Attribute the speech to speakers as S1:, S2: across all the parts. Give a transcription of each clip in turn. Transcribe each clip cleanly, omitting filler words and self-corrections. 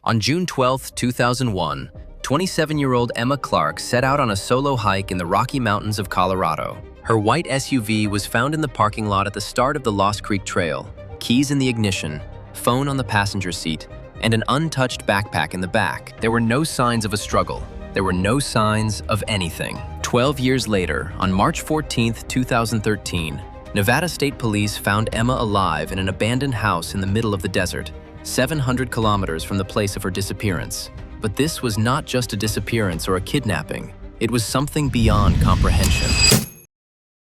S1: On June 12, 2001, 27-year-old Emma Clark set out on a solo hike in the Rocky Mountains of Colorado. Her white SUV was found in the parking lot at the start of the Lost Creek Trail, keys in the ignition, phone on the passenger seat, and an untouched backpack in the back. There were no signs of a struggle. There were no signs of anything. 12 years later, on March 14, 2013, Nevada State Police found Emma alive in an abandoned house in the middle of the desert, 700 kilometers from the place of her disappearance. But this was not just a disappearance or a kidnapping. It was something beyond comprehension.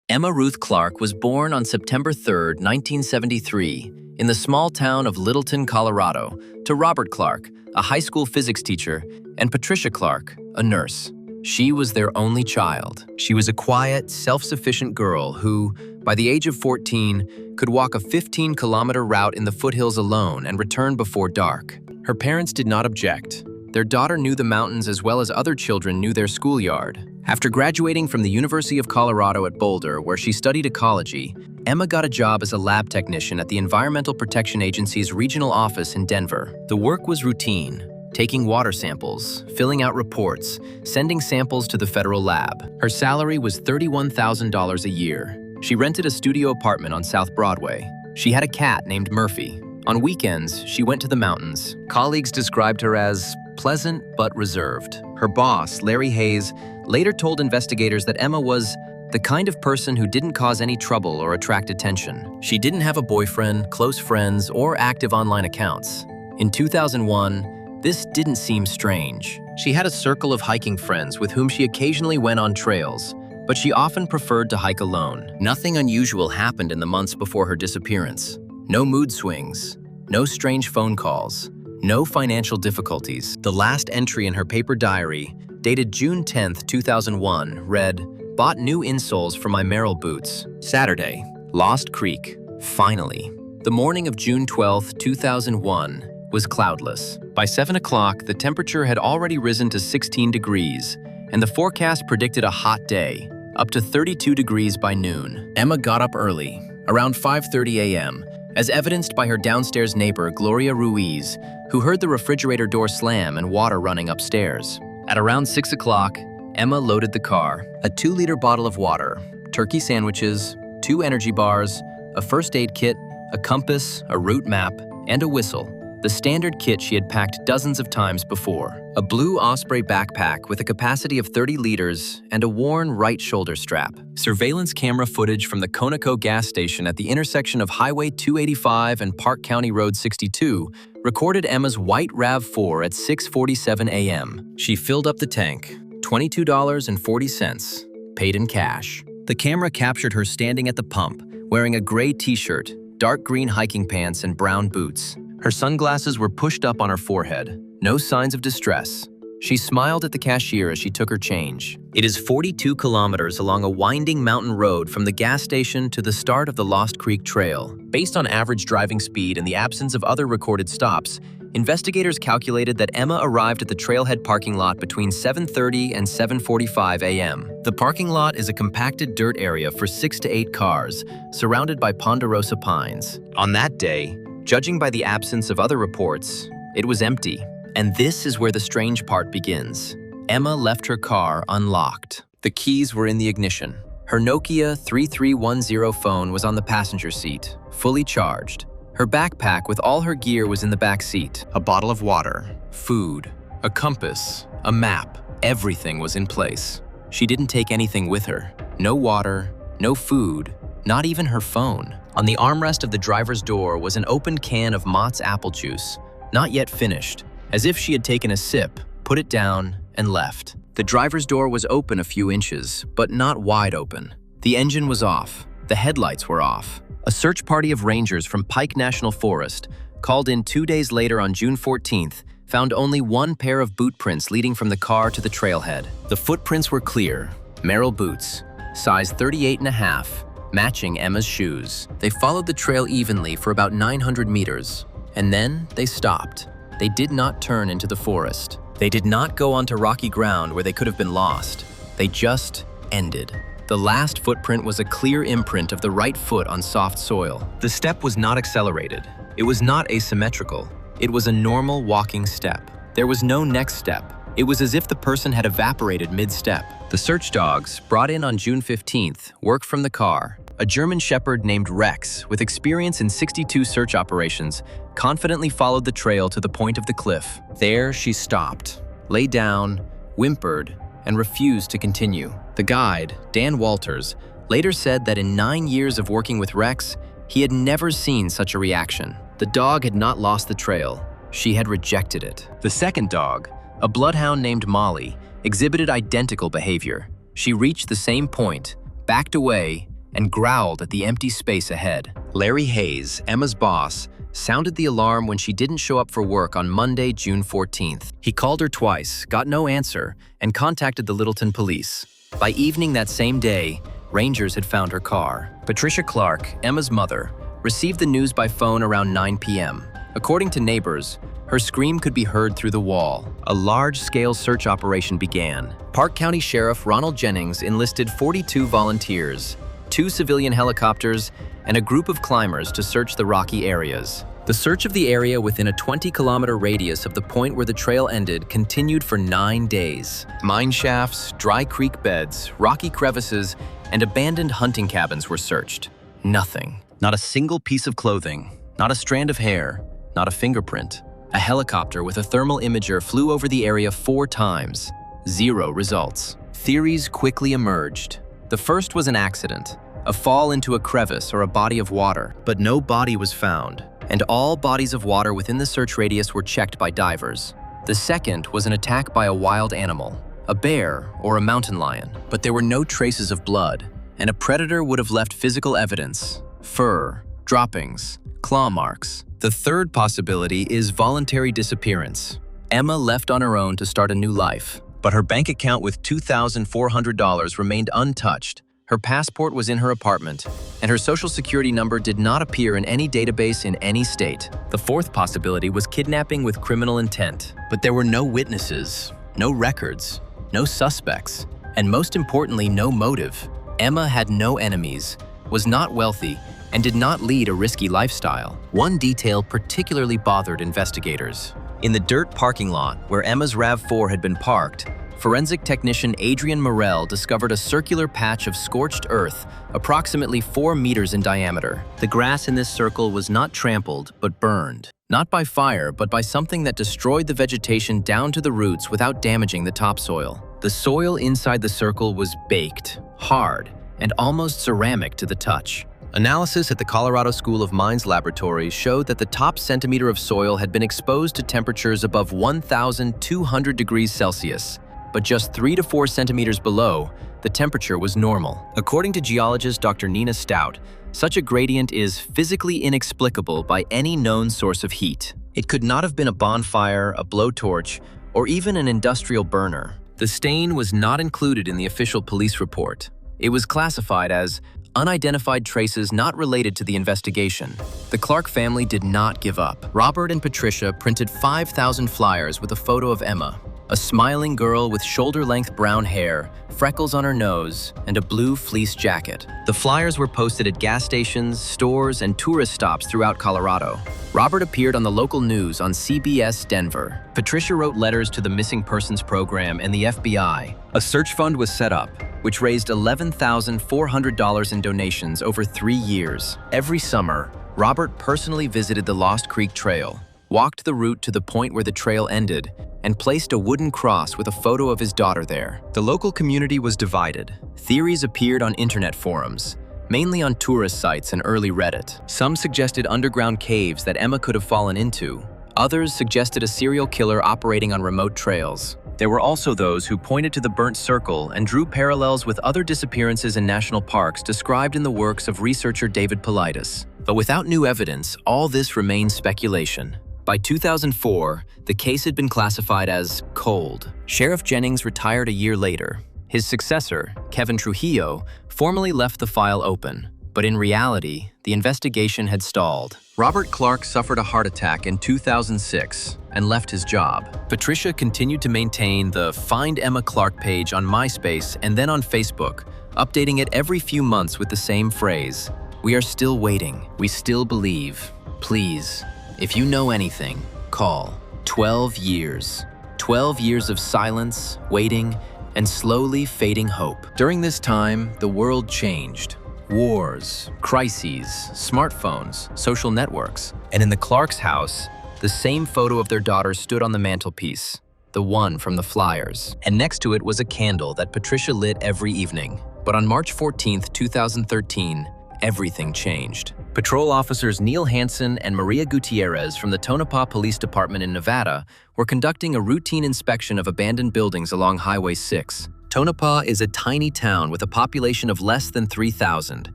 S1: Emma Ruth Clark was born on September 3, 1973, in the small town of Littleton, Colorado, to Robert Clark, a high school physics teacher, and Patricia Clark, a nurse. She was their only child. She was a quiet, self-sufficient girl who, by the age of 14, could walk a 15-kilometer route in the foothills alone and return before dark. Her parents did not object. Their daughter knew the mountains as well as other children knew their schoolyard. After graduating from the University of Colorado at Boulder, where she studied ecology, Emma got a job as a lab technician at the Environmental Protection Agency's regional office in Denver. The work was routine, taking water samples, filling out reports, sending samples to the federal lab. Her salary was $31,000 a year. She rented a studio apartment on South Broadway. She had a cat named Murphy. On weekends, she went to the mountains. Colleagues described her as pleasant but reserved. Her boss, Larry Hayes, later told investigators that Emma was the kind of person who didn't cause any trouble or attract attention. She didn't have a boyfriend, close friends, or active online accounts. In 2001, this didn't seem strange. She had a circle of hiking friends with whom she occasionally went on trails, but she often preferred to hike alone. Nothing unusual happened in the months before her disappearance. No mood swings, no strange phone calls, no financial difficulties. The last entry in her paper diary, dated June 10, 2001, read, "Bought new insoles for my Merrell boots. Saturday, Lost Creek, finally." The morning of June 12, 2001, was cloudless. By 7 o'clock, the temperature had already risen to 16 degrees, and the forecast predicted a hot day, up to 32 degrees by noon. Emma got up early, around 5:30 a.m., as evidenced by her downstairs neighbor, Gloria Ruiz, who heard the refrigerator door slam and water running upstairs. At around 6 o'clock, Emma loaded the car, a 2-liter bottle of water, turkey sandwiches, 2 energy bars, a first aid kit, a compass, a route map, and a whistle, the standard kit she had packed dozens of times before. A blue Osprey backpack with a capacity of 30 liters and a worn right shoulder strap. Surveillance camera footage from the Conoco gas station at the intersection of Highway 285 and Park County Road 62 recorded Emma's white RAV4 at 6:47 a.m. She filled up the tank, $22.40, paid in cash. The camera captured her standing at the pump, wearing a gray t-shirt, dark green hiking pants, and brown boots. Her sunglasses were pushed up on her forehead. No signs of distress. She smiled at the cashier as she took her change. It is 42 kilometers along a winding mountain road from the gas station to the start of the Lost Creek Trail. Based on average driving speed and the absence of other recorded stops, investigators calculated that Emma arrived at the trailhead parking lot between 7:30 and 7:45 a.m. The parking lot is a compacted dirt area for 6 to 8 cars, surrounded by ponderosa pines. On that day, judging by the absence of other reports, it was empty. And this is where the strange part begins. Emma left her car unlocked. The keys were in the ignition. Her Nokia 3310 phone was on the passenger seat, fully charged. Her backpack with all her gear was in the back seat. A bottle of water, food, a compass, a map. Everything was in place. She didn't take anything with her. No water, no food, not even her phone. On the armrest of the driver's door was an opened can of Mott's apple juice, not yet finished, as if she had taken a sip, put it down, and left. The driver's door was open a few inches, but not wide open. The engine was off. The headlights were off. A search party of rangers from Pike National Forest, called in 2 days later on June 14th, found only one pair of boot prints leading from the car to the trailhead. The footprints were clear. Merrell boots, size 38.5, matching Emma's shoes. They followed the trail evenly for about 900 meters, and then they stopped. They did not turn into the forest. They did not go onto rocky ground where they could have been lost. They just ended. The last footprint was a clear imprint of the right foot on soft soil. The step was not accelerated. It was not asymmetrical. It was a normal walking step. There was no next step. It was as if the person had evaporated mid-step. The search dogs, brought in on June 15th, worked from the car. A German shepherd named Rex, with experience in 62 search operations, confidently followed the trail to the point of the cliff. There she stopped, lay down, whimpered, and refused to continue. The guide, Dan Walters, later said that in 9 years of working with Rex, he had never seen such a reaction. The dog had not lost the trail. She had rejected it. The second dog, a bloodhound named Molly, exhibited identical behavior. She reached the same point, backed away, and growled at the empty space ahead. Larry Hayes, Emma's boss, sounded the alarm when she didn't show up for work on Monday, June 14th. He called her twice, got no answer, and contacted the Littleton police. By evening that same day, Rangers had found her car. Patricia Clark, Emma's mother, received the news by phone around 9 p.m. According to neighbors, her scream could be heard through the wall. A large-scale search operation began. Park County Sheriff Ronald Jennings enlisted 42 volunteers, 2 civilian helicopters, and a group of climbers to search the rocky areas. The search of the area within a 20-kilometer radius of the point where the trail ended continued for 9 days. Mine shafts, dry creek beds, rocky crevices, and abandoned hunting cabins were searched. Nothing. Not a single piece of clothing, not a strand of hair, not a fingerprint. A helicopter with a thermal imager flew over the area 4 times. 0 results. Theories quickly emerged. The first was an accident, a fall into a crevice or a body of water, but no body was found, and all bodies of water within the search radius were checked by divers. The second was an attack by a wild animal, a bear or a mountain lion, but there were no traces of blood, and a predator would have left physical evidence: fur, droppings, claw marks. The third possibility is voluntary disappearance. Emma left on her own to start a new life, but her bank account with $2,400 remained untouched. Her passport was in her apartment, and her social security number did not appear in any database in any state. The fourth possibility was kidnapping with criminal intent, but there were no witnesses, no records, no suspects, and most importantly, no motive. Emma had no enemies, was not wealthy, and did not lead a risky lifestyle. One detail particularly bothered investigators. In the dirt parking lot where Emma's RAV4 had been parked, forensic technician Adrian Morell discovered a circular patch of scorched earth approximately 4 meters in diameter. The grass in this circle was not trampled, but burned. Not by fire, but by something that destroyed the vegetation down to the roots without damaging the topsoil. The soil inside the circle was baked, hard, and almost ceramic to the touch. Analysis at the Colorado School of Mines laboratory showed that the top centimeter of soil had been exposed to temperatures above 1,200 degrees Celsius, but just 3 to 4 centimeters below, the temperature was normal. According to geologist Dr. Nina Stout, such a gradient is physically inexplicable by any known source of heat. It could not have been a bonfire, a blowtorch, or even an industrial burner. The stain was not included in the official police report. It was classified as unidentified traces not related to the investigation. The Clark family did not give up. Robert and Patricia printed 5,000 flyers with a photo of Emma, a smiling girl with shoulder-length brown hair, freckles on her nose, and a blue fleece jacket. The flyers were posted at gas stations, stores, and tourist stops throughout Colorado. Robert appeared on the local news on CBS Denver. Patricia wrote letters to the Missing Persons Program and the FBI. A search fund was set up, which raised $11,400 in donations over 3 years. Every summer, Robert personally visited the Lost Creek Trail, walked the route to the point where the trail ended, and placed a wooden cross with a photo of his daughter there. The local community was divided. Theories appeared on internet forums, mainly on tourist sites and early Reddit. Some suggested underground caves that Emma could have fallen into. Others suggested a serial killer operating on remote trails. There were also those who pointed to the burnt circle and drew parallels with other disappearances in national parks described in the works of researcher David Paulides. But without new evidence, all this remained speculation. By 2004, the case had been classified as cold. Sheriff Jennings retired a year later. His successor, Kevin Trujillo, formally left the file open, but in reality, the investigation had stalled. Robert Clark suffered a heart attack in 2006 and left his job. Patricia continued to maintain the Find Emma Clark page on MySpace and then on Facebook, updating it every few months with the same phrase: "We are still waiting. We still believe. Please, if you know anything, Call. 12 years. 12 years of silence, waiting, and slowly fading hope. During this time, the world changed. Wars, crises, smartphones, social networks. And in the Clarks' house, the same photo of their daughter stood on the mantelpiece, the one from the flyers. And next to it was a candle that Patricia lit every evening. But on March 14, 2013, everything changed. Patrol officers Neil Hansen and Maria Gutierrez from the Tonopah Police Department in Nevada were conducting a routine inspection of abandoned buildings along Highway 6. Tonopah is a tiny town with a population of less than 3,000,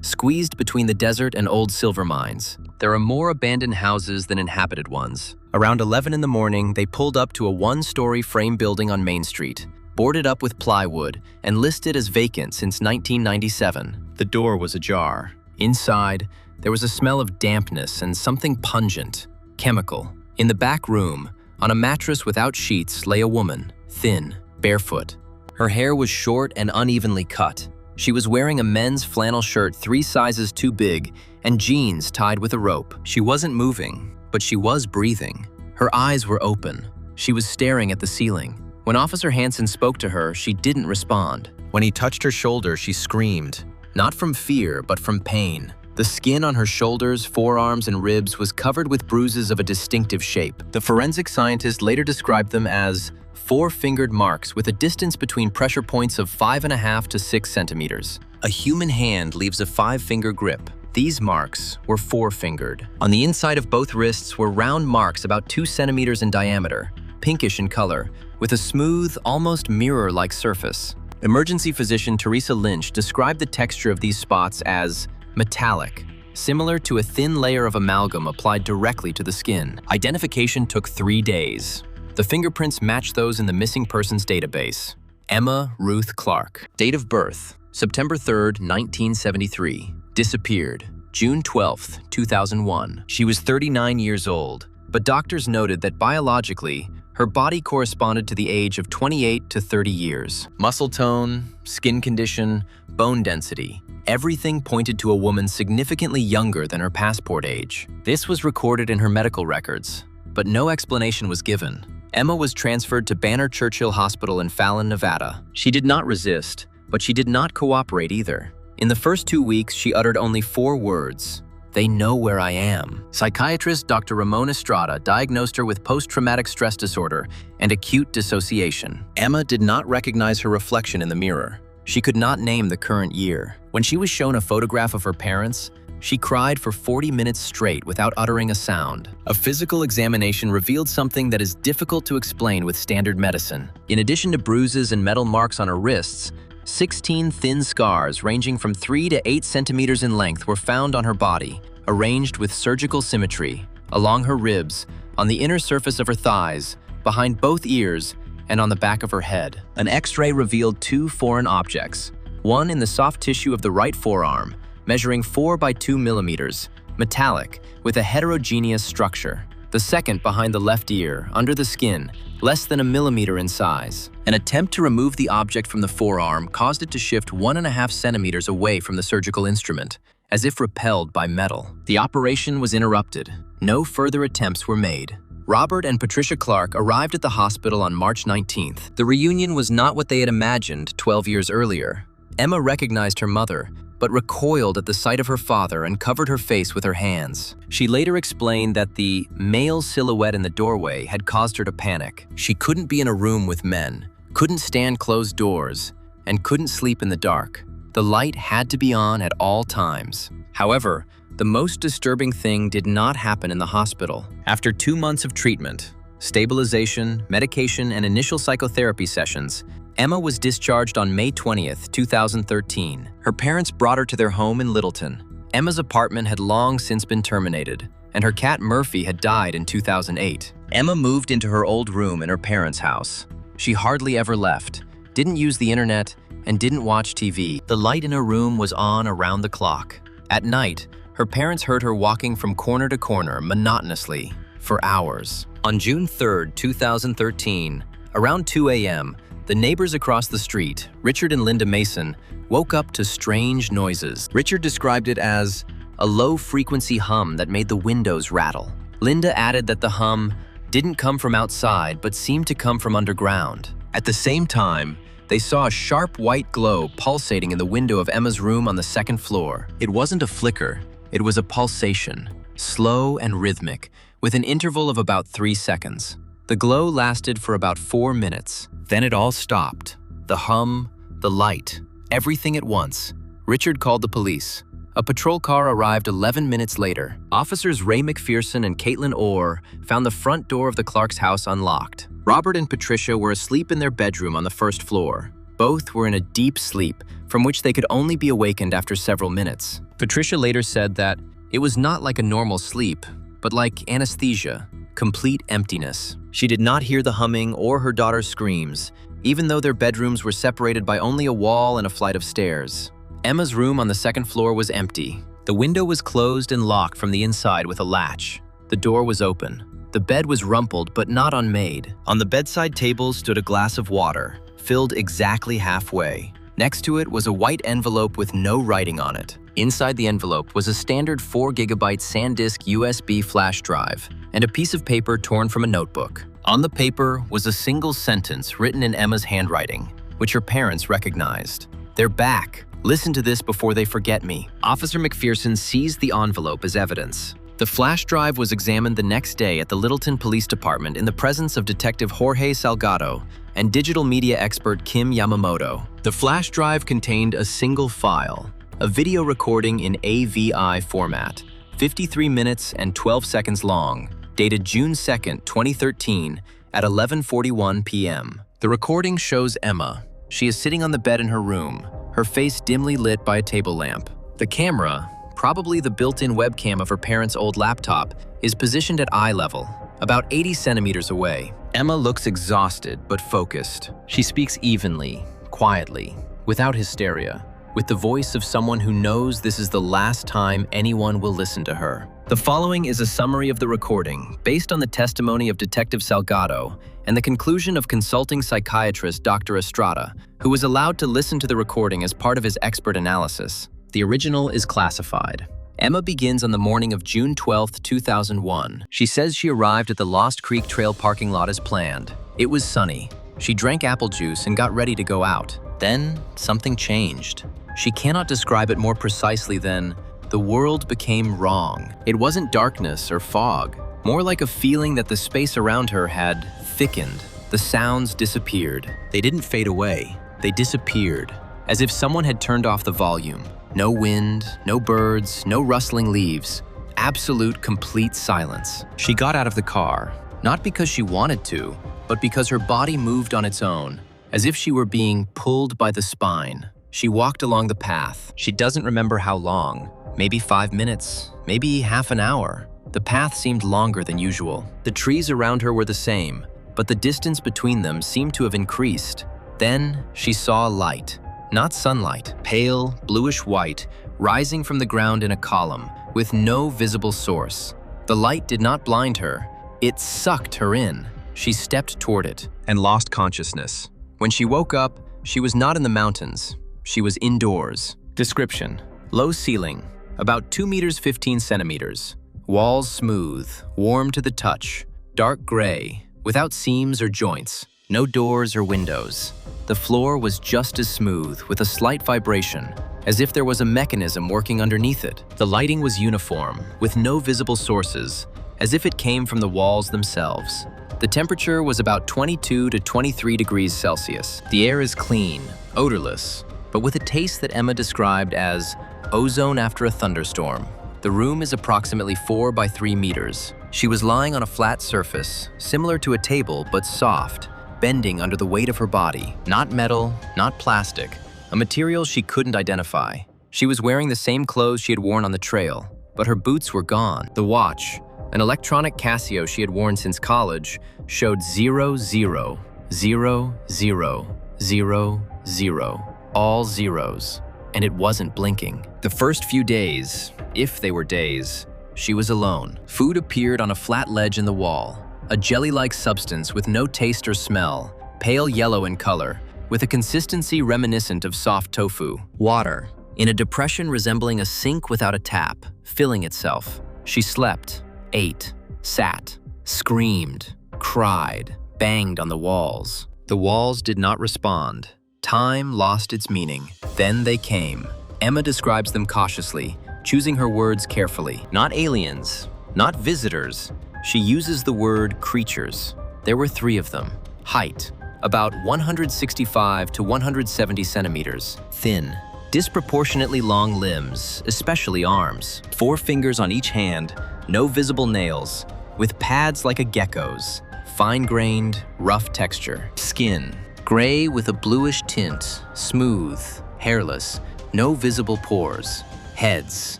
S1: squeezed between the desert and old silver mines. There are more abandoned houses than inhabited ones. Around 11 in the morning, they pulled up to a one-story frame building on Main Street, boarded up with plywood and listed as vacant since 1997. The door was ajar. Inside, there was a smell of dampness and something pungent, chemical. In the back room, on a mattress without sheets, lay a woman, thin, barefoot. Her hair was short and unevenly cut. She was wearing a men's flannel shirt 3 sizes too big and jeans tied with a rope. She wasn't moving, but she was breathing. Her eyes were open. She was staring at the ceiling. When Officer Hansen spoke to her, she didn't respond. When he touched her shoulder, she screamed, not from fear, but from pain. The skin on her shoulders, forearms, and ribs was covered with bruises of a distinctive shape. The forensic scientist later described them as 4-fingered marks with a distance between pressure points of 5.5 to 6 centimeters. A human hand leaves a 5-finger grip. These marks were 4-fingered. On the inside of both wrists were round marks about 2 centimeters in diameter, pinkish in color, with a smooth, almost mirror-like surface. Emergency physician Teresa Lynch described the texture of these spots as metallic, similar to a thin layer of amalgam applied directly to the skin. Identification took 3 days. The fingerprints matched those in the missing persons database. Emma Ruth Clark. Date of birth, September 3rd, 1973. Disappeared, June 12th, 2001. She was 39 years old, but doctors noted that biologically, her body corresponded to the age of 28 to 30 years. Muscle tone, skin condition, bone density, everything pointed to a woman significantly younger than her passport age. This was recorded in her medical records, but no explanation was given. Emma was transferred to Banner Churchill Hospital in Fallon, Nevada. She did not resist, but she did not cooperate either. In the first 2 weeks, she uttered only 4 words. "They know where I am." Psychiatrist Dr. Ramon Estrada diagnosed her with post-traumatic stress disorder and acute dissociation. Emma did not recognize her reflection in the mirror. She could not name the current year. When she was shown a photograph of her parents, she cried for 40 minutes straight without uttering a sound. A physical examination revealed something that is difficult to explain with standard medicine. In addition to bruises and metal marks on her wrists, 16 thin scars ranging from 3 to 8 centimeters in length were found on her body, arranged with surgical symmetry, along her ribs, on the inner surface of her thighs, behind both ears, and on the back of her head. An X-ray revealed 2 foreign objects, one in the soft tissue of the right forearm, measuring 4 by 2 millimeters, metallic, with a heterogeneous structure. The second behind the left ear, under the skin, less than a millimeter in size. An attempt to remove the object from the forearm caused it to shift 1.5 centimeters away from the surgical instrument, as if repelled by metal. The operation was interrupted. No further attempts were made. Robert and Patricia Clark arrived at the hospital on March 19th. The reunion was not what they had imagined 12 years earlier. Emma recognized her mother, but recoiled at the sight of her father and covered her face with her hands. She later explained that the male silhouette in the doorway had caused her to panic. She couldn't be in a room with men, couldn't stand closed doors, and couldn't sleep in the dark. The light had to be on at all times. However, the most disturbing thing did not happen in the hospital. After 2 months of treatment, stabilization, medication, and initial psychotherapy sessions, Emma was discharged on May 20th, 2013. Her parents brought her to their home in Littleton. Emma's apartment had long since been terminated, and her cat Murphy had died in 2008. Emma moved into her old room in her parents' house. She hardly ever left, didn't use the internet, and didn't watch TV. The light in her room was on around the clock. At night, her parents heard her walking from corner to corner monotonously for hours. On June 3rd, 2013, around 2 a.m., the neighbors across the street, Richard and Linda Mason, woke up to strange noises. Richard described it as a low-frequency hum that made the windows rattle. Linda added that the hum didn't come from outside but seemed to come from underground. At the same time, they saw a sharp white glow pulsating in the window of Emma's room on the second floor. It wasn't a flicker, it was a pulsation, slow and rhythmic, with an interval of about 3 seconds. The glow lasted for about 4 minutes. Then it all stopped. The hum, the light, everything at once. Richard called the police. A patrol car arrived 11 minutes later. Officers Ray McPherson and Caitlin Orr found the front door of the Clarks' house unlocked. Robert and Patricia were asleep in their bedroom on the first floor. Both were in a deep sleep, from which they could only be awakened after several minutes. Patricia later said that it was not like a normal sleep, but like anesthesia, complete emptiness. She did not hear the humming or her daughter's screams, even though their bedrooms were separated by only a wall and a flight of stairs. Emma's room on the second floor was empty. The window was closed and locked from the inside with a latch. The door was open. The bed was rumpled but not unmade. On the bedside table stood a glass of water, filled exactly halfway. Next to it was a white envelope with no writing on it. Inside the envelope was a standard 4 GB SanDisk USB flash drive and a piece of paper torn from a notebook. On the paper was a single sentence written in Emma's handwriting, which her parents recognized. "They're back. Listen to this before they forget me." Officer McPherson seized the envelope as evidence. The flash drive was examined the next day at the Littleton Police Department in the presence of Detective Jorge Salgado and digital media expert Kim Yamamoto. The flash drive contained a single file, a video recording in AVI format, 53 minutes and 12 seconds long, dated June 2, 2013 at 11:41 p.m. The recording shows Emma. She is sitting on the bed in her room, her face dimly lit by a table lamp. The camera, probably the built-in webcam of her parents' old laptop, is positioned at eye level, about 80 centimeters away. Emma looks exhausted but focused. She speaks evenly, quietly, without hysteria, with the voice of someone who knows this is the last time anyone will listen to her. The following is a summary of the recording, based on the testimony of Detective Salgado and the conclusion of consulting psychiatrist Dr. Estrada, who was allowed to listen to the recording as part of his expert analysis. The original is classified. Emma begins on the morning of June 12, 2001. She says she arrived at the Lost Creek Trail parking lot as planned. It was sunny. She drank apple juice and got ready to go out. Then, something changed. She cannot describe it more precisely than, the world became wrong. It wasn't darkness or fog, more like a feeling that the space around her had thickened. The sounds disappeared. They didn't fade away. They disappeared, as if someone had turned off the volume. No wind, no birds, no rustling leaves. Absolute, complete silence. She got out of the car, not because she wanted to, but because her body moved on its own, as if she were being pulled by the spine. She walked along the path. She doesn't remember how long. Maybe 5 minutes, maybe half an hour. The path seemed longer than usual. The trees around her were the same, but the distance between them seemed to have increased. Then she saw a light. Not sunlight, pale, bluish-white, rising from the ground in a column, with no visible source. The light did not blind her. It sucked her in. She stepped toward it and lost consciousness. When she woke up, she was not in the mountains. She was indoors. Description: low ceiling, about 2 meters 15 centimeters. Walls smooth, warm to the touch, dark gray, without seams or joints. No doors or windows. The floor was just as smooth, with a slight vibration, as if there was a mechanism working underneath it. The lighting was uniform, with no visible sources, as if it came from the walls themselves. The temperature was about 22 to 23 degrees Celsius. The air is clean, odorless, but with a taste that Emma described as ozone after a thunderstorm. The room is approximately 4 by 3 meters. She was lying on a flat surface, similar to a table but soft, bending under the weight of her body. Not metal, not plastic, a material she couldn't identify. She was wearing the same clothes she had worn on the trail, but her boots were gone. The watch, an electronic Casio she had worn since college, showed 0, 0, 0, 0, 0, 0, all zeros, and it wasn't blinking. The first few days, if they were days, she was alone. Food appeared on a flat ledge in the wall, a jelly-like substance with no taste or smell, pale yellow in color, with a consistency reminiscent of soft tofu. Water, in a depression resembling a sink without a tap, filling itself. She slept, ate, sat, screamed, cried, banged on the walls. The walls did not respond. Time lost its meaning. Then they came. Emma describes them cautiously, choosing her words carefully. Not aliens, not visitors. She uses the word creatures. There were 3 of them. Height, about 165 to 170 centimeters. Thin, disproportionately long limbs, especially arms. 4 fingers on each hand, no visible nails, with pads like a gecko's. Fine-grained, rough texture. Skin, gray with a bluish tint, smooth, hairless, no visible pores. Heads,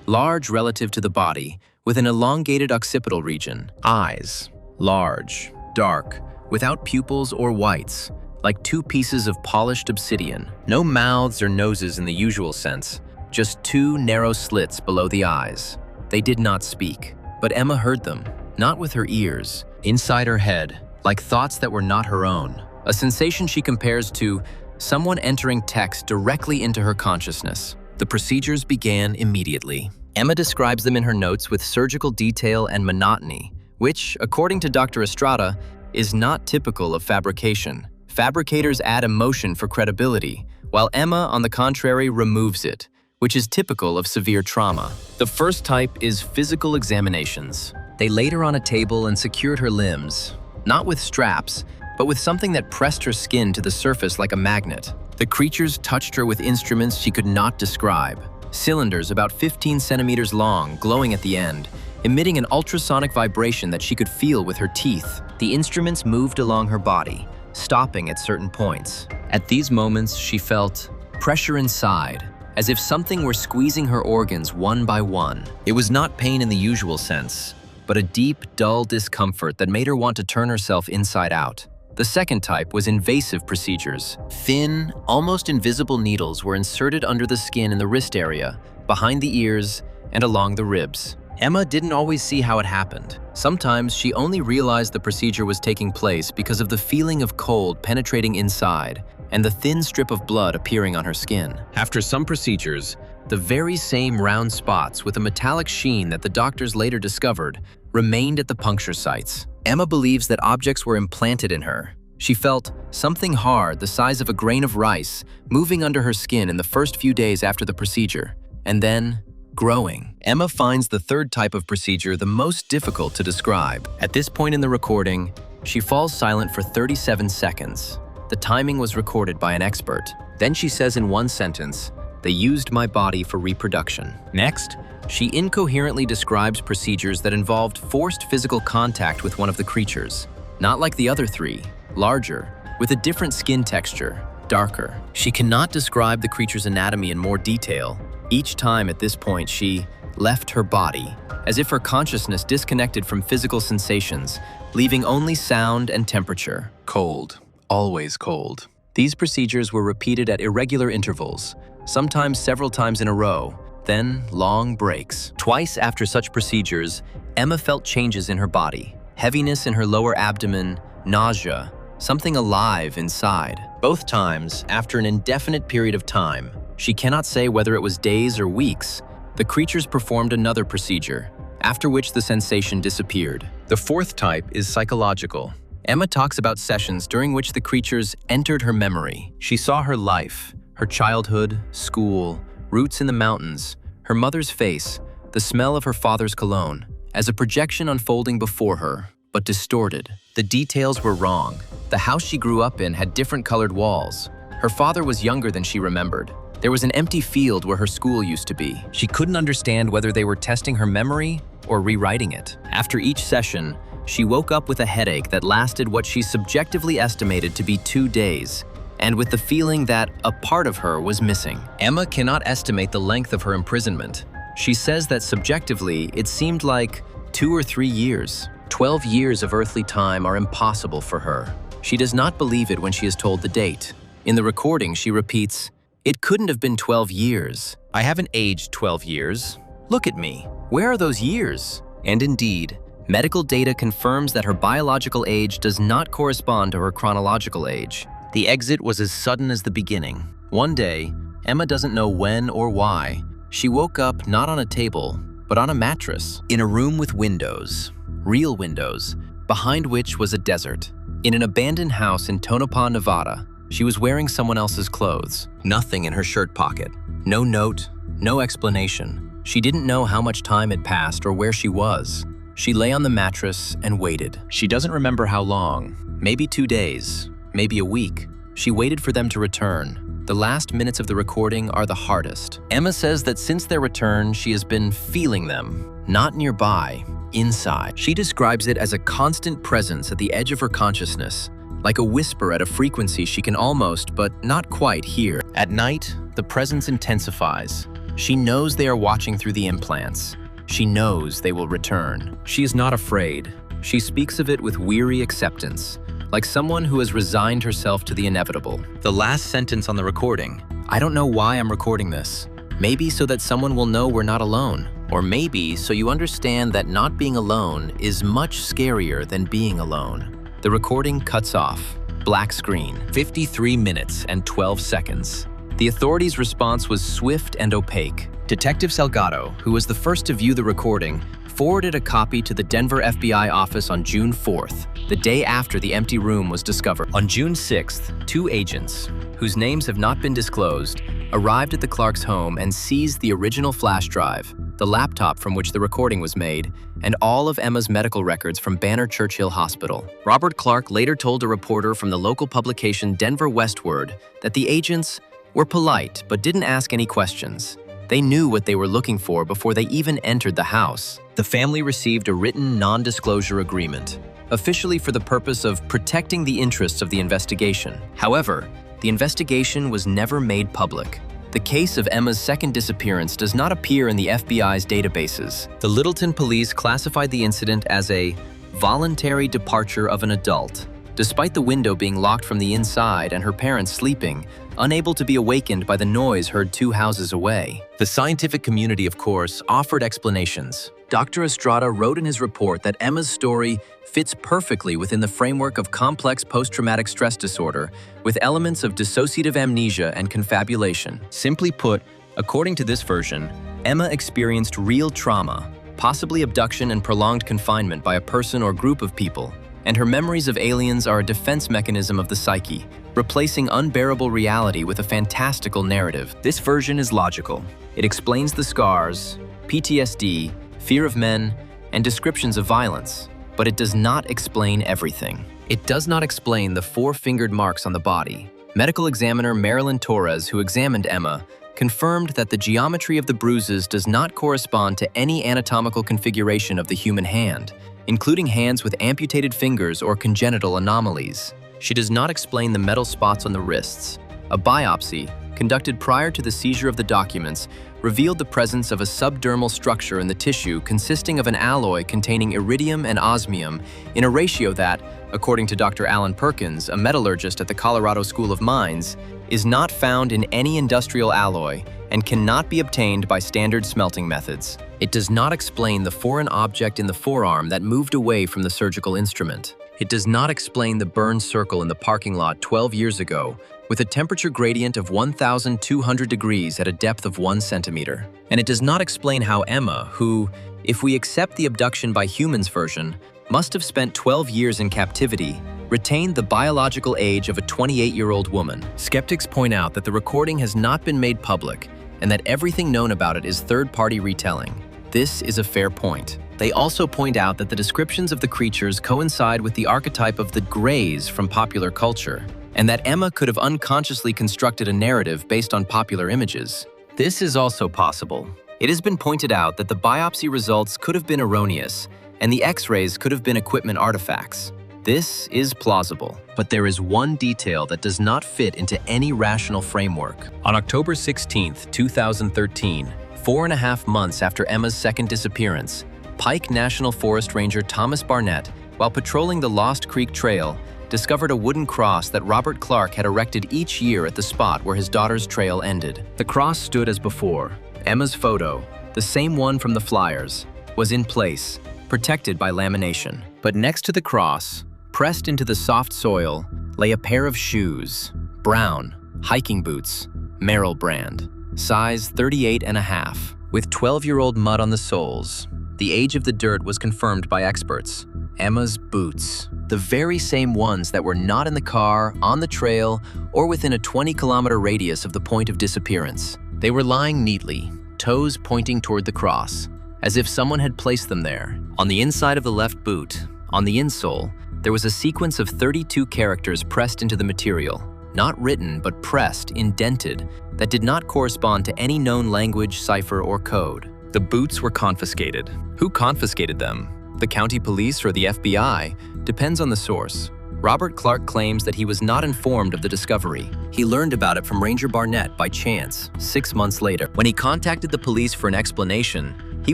S1: large relative to the body, with an elongated occipital region. Eyes, large, dark, without pupils or whites, like 2 pieces of polished obsidian. No mouths or noses in the usual sense, just 2 narrow slits below the eyes. They did not speak, but Emma heard them, not with her ears, inside her head, like thoughts that were not her own. A sensation she compares to someone entering text directly into her consciousness. The procedures began immediately. Emma describes them in her notes with surgical detail and monotony, which, according to Dr. Estrada, is not typical of fabrication. Fabricators add emotion for credibility, while Emma, on the contrary, removes it, which is typical of severe trauma. The first type is physical examinations. They laid her on a table and secured her limbs, not with straps, but with something that pressed her skin to the surface like a magnet. The creatures touched her with instruments she could not describe. Cylinders about 15 centimeters long, glowing at the end, emitting an ultrasonic vibration that she could feel with her teeth. The instruments moved along her body, stopping at certain points. At these moments, she felt pressure inside, as if something were squeezing her organs one by one. It was not pain in the usual sense, but a deep, dull discomfort that made her want to turn herself inside out. The second type was invasive procedures. Thin, almost invisible needles were inserted under the skin in the wrist area, behind the ears, and along the ribs. Emma didn't always see how it happened. Sometimes she only realized the procedure was taking place because of the feeling of cold penetrating inside and the thin strip of blood appearing on her skin. After some procedures, the very same round spots with a metallic sheen that the doctors later discovered remained at the puncture sites. Emma believes that objects were implanted in her. She felt something hard the size of a grain of rice moving under her skin in the first few days after the procedure, and then growing. Emma finds the third type of procedure the most difficult to describe. At this point in the recording, she falls silent for 37 seconds. The timing was recorded by an expert. Then she says in one sentence, "They used my body for reproduction." Next, she incoherently describes procedures that involved forced physical contact with one of the creatures. Not like the other 3, larger, with a different skin texture, darker. She cannot describe the creature's anatomy in more detail. Each time at this point she left her body, as if her consciousness disconnected from physical sensations, leaving only sound and temperature. Cold, always cold. These procedures were repeated at irregular intervals, sometimes several times in a row, then long breaks. Twice after such procedures, Emma felt changes in her body, heaviness in her lower abdomen, nausea, something alive inside. Both times, after an indefinite period of time. She cannot say whether it was days or weeks. The creatures performed another procedure, after which the sensation disappeared. The fourth type is psychological. Emma talks about sessions during which the creatures entered her memory. She saw her life, her childhood, school, roots in the mountains, her mother's face, the smell of her father's cologne, as a projection unfolding before her, but distorted. The details were wrong. The house she grew up in had different colored walls. Her father was younger than she remembered. There was an empty field where her school used to be. She couldn't understand whether they were testing her memory or rewriting it. After each session, she woke up with a headache that lasted what she subjectively estimated to be 2 days, and with the feeling that a part of her was missing. Emma cannot estimate the length of her imprisonment. She says that subjectively, it seemed like 2 or 3 years. 12 years of earthly time are impossible for her. She does not believe it when she is told the date. In the recording, she repeats, "It couldn't have been 12 years. I haven't aged 12 years. Look at me. Where are those years?" And indeed, medical data confirms that her biological age does not correspond to her chronological age. The exit was as sudden as the beginning. One day, Emma doesn't know when or why, she woke up not on a table, but on a mattress, in a room with windows, real windows, behind which was a desert. In an abandoned house in Tonopah, Nevada, she was wearing someone else's clothes. Nothing in her shirt pocket. No note, no explanation. She didn't know how much time had passed or where she was. She lay on the mattress and waited. She doesn't remember how long. Maybe 2 days, maybe a week. She waited for them to return. The last minutes of the recording are the hardest. Emma says that since their return, she has been feeling them, not nearby, inside. She describes it as a constant presence at the edge of her consciousness, like a whisper at a frequency she can almost, but not quite, hear. At night, the presence intensifies. She knows they are watching through the implants. She knows they will return. She is not afraid. She speaks of it with weary acceptance, like someone who has resigned herself to the inevitable. The last sentence on the recording: "I don't know why I'm recording this. Maybe so that someone will know we're not alone. Or maybe so you understand that not being alone is much scarier than being alone." The recording cuts off. Black screen. 53 minutes and 12 seconds. The authorities' response was swift and opaque. Detective Salgado, who was the first to view the recording, forwarded a copy to the Denver FBI office on June 4th, the day after the empty room was discovered. On June 6th, 2 agents, whose names have not been disclosed, arrived at the Clarks' home and seized the original flash drive, the laptop from which the recording was made, and all of Emma's medical records from Banner Churchill Hospital. Robert Clark later told a reporter from the local publication Denver Westward that the agents were polite but didn't ask any questions. They knew what they were looking for before they even entered the house. The family received a written non-disclosure agreement, officially for the purpose of protecting the interests of the investigation. However, the investigation was never made public. The case of Emma's second disappearance does not appear in the FBI's databases. The Littleton police classified the incident as a voluntary departure of an adult, despite the window being locked from the inside and her parents sleeping, unable to be awakened by the noise heard 2 houses away. The scientific community, of course, offered explanations. Dr. Estrada wrote in his report that Emma's story fits perfectly within the framework of complex post-traumatic stress disorder with elements of dissociative amnesia and confabulation. Simply put, according to this version, Emma experienced real trauma, possibly abduction and prolonged confinement by a person or group of people, and her memories of aliens are a defense mechanism of the psyche, replacing unbearable reality with a fantastical narrative. This version is logical. It explains the scars, PTSD, fear of men, and descriptions of violence, but it does not explain everything. It does not explain the 4-fingered marks on the body. Medical examiner Marilyn Torres, who examined Emma, confirmed that the geometry of the bruises does not correspond to any anatomical configuration of the human hand, including hands with amputated fingers or congenital anomalies. She does not explain the metal spots on the wrists. A biopsy, conducted prior to the seizure of the documents, revealed the presence of a subdermal structure in the tissue consisting of an alloy containing iridium and osmium in a ratio that, according to Dr. Alan Perkins, a metallurgist at the Colorado School of Mines, is not found in any industrial alloy and cannot be obtained by standard smelting methods. It does not explain the foreign object in the forearm that moved away from the surgical instrument. It does not explain the burned circle in the parking lot 12 years ago with a temperature gradient of 1,200 degrees at a depth of 1 centimeter. And it does not explain how Emma, who, if we accept the abduction by humans version, must have spent 12 years in captivity, retained the biological age of a 28-year-old woman. Skeptics point out that the recording has not been made public and that everything known about it is third-party retelling. This is a fair point. They also point out that the descriptions of the creatures coincide with the archetype of the Greys from popular culture, and that Emma could have unconsciously constructed a narrative based on popular images. This is also possible. It has been pointed out that the biopsy results could have been erroneous, and the X-rays could have been equipment artifacts. This is plausible, but there is one detail that does not fit into any rational framework. On October 16, 2013, 4.5 months after Emma's second disappearance, Pike National Forest Ranger Thomas Barnett, while patrolling the Lost Creek Trail, discovered a wooden cross that Robert Clark had erected each year at the spot where his daughter's trail ended. The cross stood as before. Emma's photo, the same one from the flyers, was in place, protected by lamination. But next to the cross, pressed into the soft soil, lay a pair of shoes, brown, hiking boots, Merrill brand, size 38.5, with 12-year-old mud on the soles. The age of the dirt was confirmed by experts. Emma's boots. The very same ones that were not in the car, on the trail, or within a 20-kilometer radius of the point of disappearance. They were lying neatly, toes pointing toward the cross, as if someone had placed them there. On the inside of the left boot, on the insole, there was a sequence of 32 characters pressed into the material. Not written, but pressed, indented, that did not correspond to any known language, cipher, or code. The boots were confiscated. Who confiscated them? The county police or the FBI? Depends on the source. Robert Clark claims that he was not informed of the discovery. He learned about it from Ranger Barnett by chance, 6 months later. When he contacted the police for an explanation, he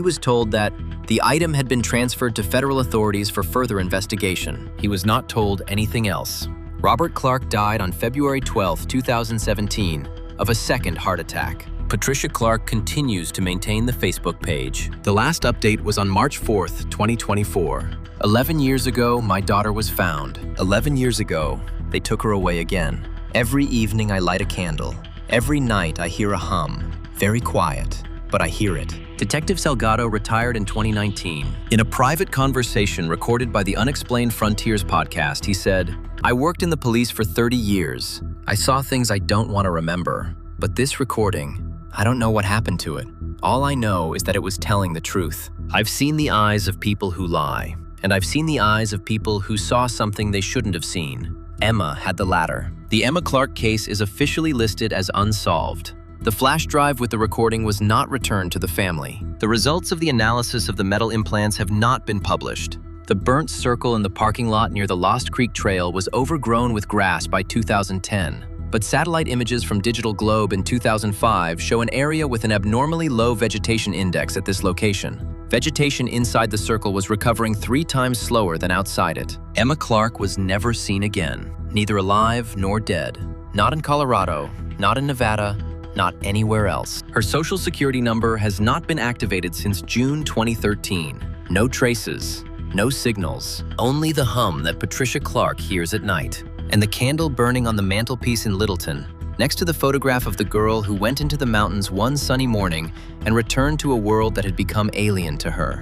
S1: was told that the item had been transferred to federal authorities for further investigation. He was not told anything else. Robert Clark died on February 12, 2017, of a second heart attack. Patricia Clark continues to maintain the Facebook page. The last update was on March 4, 2024. 11 years ago, my daughter was found. 11 years ago, they took her away again. Every evening I light a candle. Every night I hear a hum. Very quiet, but I hear it. Detective Salgado retired in 2019. In a private conversation recorded by the Unexplained Frontiers podcast, he said, "I worked in the police for 30 years. I saw things I don't want to remember. But this recording, I don't know what happened to it. All I know is that it was telling the truth. I've seen the eyes of people who lie, and I've seen the eyes of people who saw something they shouldn't have seen. Emma had the latter. The Emma Clark case is officially listed as unsolved. The flash drive with the recording was not returned to the family. The results of the analysis of the metal implants have not been published. The burnt circle in the parking lot near the Lost Creek Trail was overgrown with grass by 2010. But satellite images from Digital Globe in 2005 show an area with an abnormally low vegetation index at this location. Vegetation inside the circle was recovering 3 times slower than outside it. Emma Clark was never seen again, neither alive nor dead. Not in Colorado, not in Nevada, not anywhere else. Her social security number has not been activated since June 2013. No traces, no signals, only the hum that Patricia Clark hears at night. And the candle burning on the mantelpiece in Littleton, next to the photograph of the girl who went into the mountains one sunny morning and returned to a world that had become alien to her.